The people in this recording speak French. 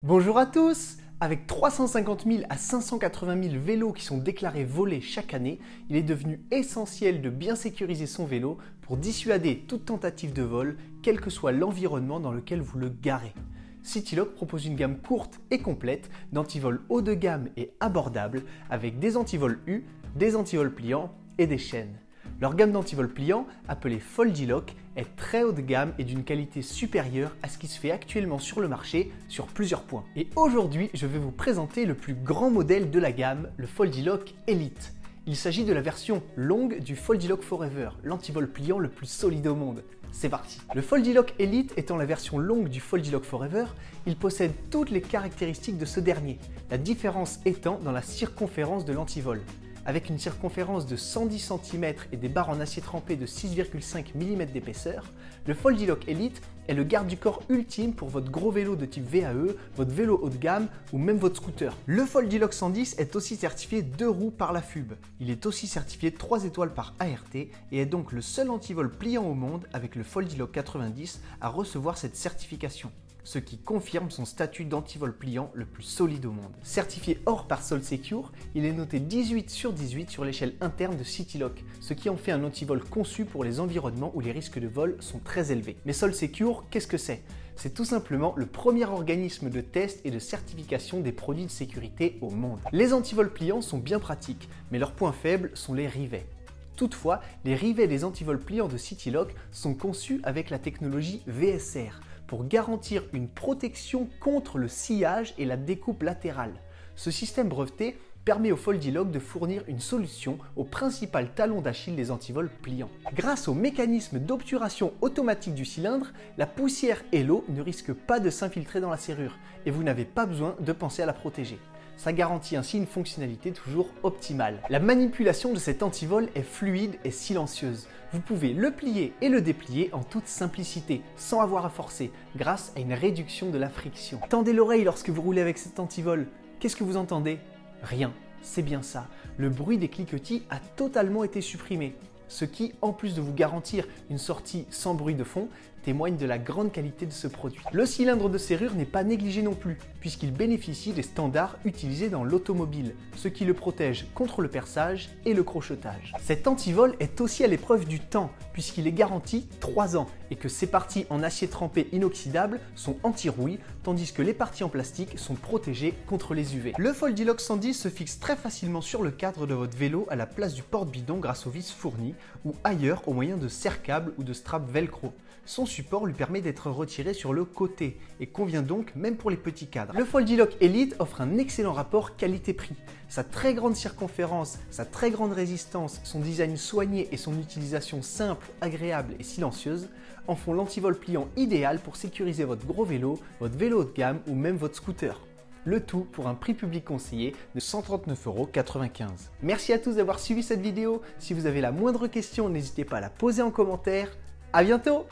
Bonjour à tous! Avec 350 000 à 580 000 vélos qui sont déclarés volés chaque année, il est devenu essentiel de bien sécuriser son vélo pour dissuader toute tentative de vol, quel que soit l'environnement dans lequel vous le garez. Citylock propose une gamme courte et complète d'antivols haut de gamme et abordables avec des antivols U, des antivols pliants et des chaînes. Leur gamme d'antivols pliants, appelée Foldilock, est très haut de gamme et d'une qualité supérieure à ce qui se fait actuellement sur le marché sur plusieurs points. Et aujourd'hui, je vais vous présenter le plus grand modèle de la gamme, le Foldilock Elite. Il s'agit de la version longue du Foldilock Forever, l'antivol pliant le plus solide au monde. C'est parti! Le Foldilock Elite étant la version longue du Foldilock Forever, il possède toutes les caractéristiques de ce dernier, la différence étant dans la circonférence de l'antivol. Avec une circonférence de 110 cm et des barres en acier trempé de 6,5 mm d'épaisseur, le Foldilock Elite est le garde du corps ultime pour votre gros vélo de type VAE, votre vélo haut de gamme ou même votre scooter. Le Foldilock 110 est aussi certifié 2 roues par la FUB. Il est aussi certifié 3 étoiles par ART et est donc le seul antivol pliant au monde avec le Foldilock 90 à recevoir cette certification, ce qui confirme son statut d'antivol pliant le plus solide au monde. Certifié or par SolSecure, il est noté 18 sur 18 sur l'échelle interne de Citylock, ce qui en fait un antivol conçu pour les environnements où les risques de vol sont très élevés. Mais SolSecure, qu'est-ce que c'est? C'est tout simplement le premier organisme de test et de certification des produits de sécurité au monde. Les antivols pliants sont bien pratiques, mais leurs points faibles sont les rivets. Toutefois, les rivets des antivols pliants de Citylock sont conçus avec la technologie VSR, pour garantir une protection contre le sciage et la découpe latérale. Ce système breveté permet au Foldilock de fournir une solution au principal talon d'Achille des antivols pliants. Grâce au mécanisme d'obturation automatique du cylindre, la poussière et l'eau ne risquent pas de s'infiltrer dans la serrure et vous n'avez pas besoin de penser à la protéger. Ça garantit ainsi une fonctionnalité toujours optimale. La manipulation de cet antivol est fluide et silencieuse. Vous pouvez le plier et le déplier en toute simplicité, sans avoir à forcer, grâce à une réduction de la friction. Tendez l'oreille lorsque vous roulez avec cet antivol. Qu'est-ce que vous entendez? Rien, c'est bien ça. Le bruit des cliquetis a totalement été supprimé, ce qui, en plus de vous garantir une sortie sans bruit de fond, témoigne de la grande qualité de ce produit. Le cylindre de serrure n'est pas négligé non plus, puisqu'il bénéficie des standards utilisés dans l'automobile, ce qui le protège contre le perçage et le crochetage. Cet antivol est aussi à l'épreuve du temps, puisqu'il est garanti 3 ans et que ses parties en acier trempé inoxydable sont anti-rouille, tandis que les parties en plastique sont protégées contre les UV. Le Foldilock 110 se fixe très facilement sur le cadre de votre vélo à la place du porte-bidon grâce aux vis fournies ou ailleurs au moyen de serre-câbles ou de straps velcro. Son support lui permet d'être retiré sur le côté et convient donc même pour les petits cadres. Le Foldilock Elite offre un excellent rapport qualité-prix. Sa très grande circonférence, sa très grande résistance, son design soigné et son utilisation simple, agréable et silencieuse en font l'antivol pliant idéal pour sécuriser votre gros vélo, votre vélo haut de gamme ou même votre scooter. Le tout pour un prix public conseillé de 139,95 €. Merci à tous d'avoir suivi cette vidéo. Si vous avez la moindre question, n'hésitez pas à la poser en commentaire. À bientôt!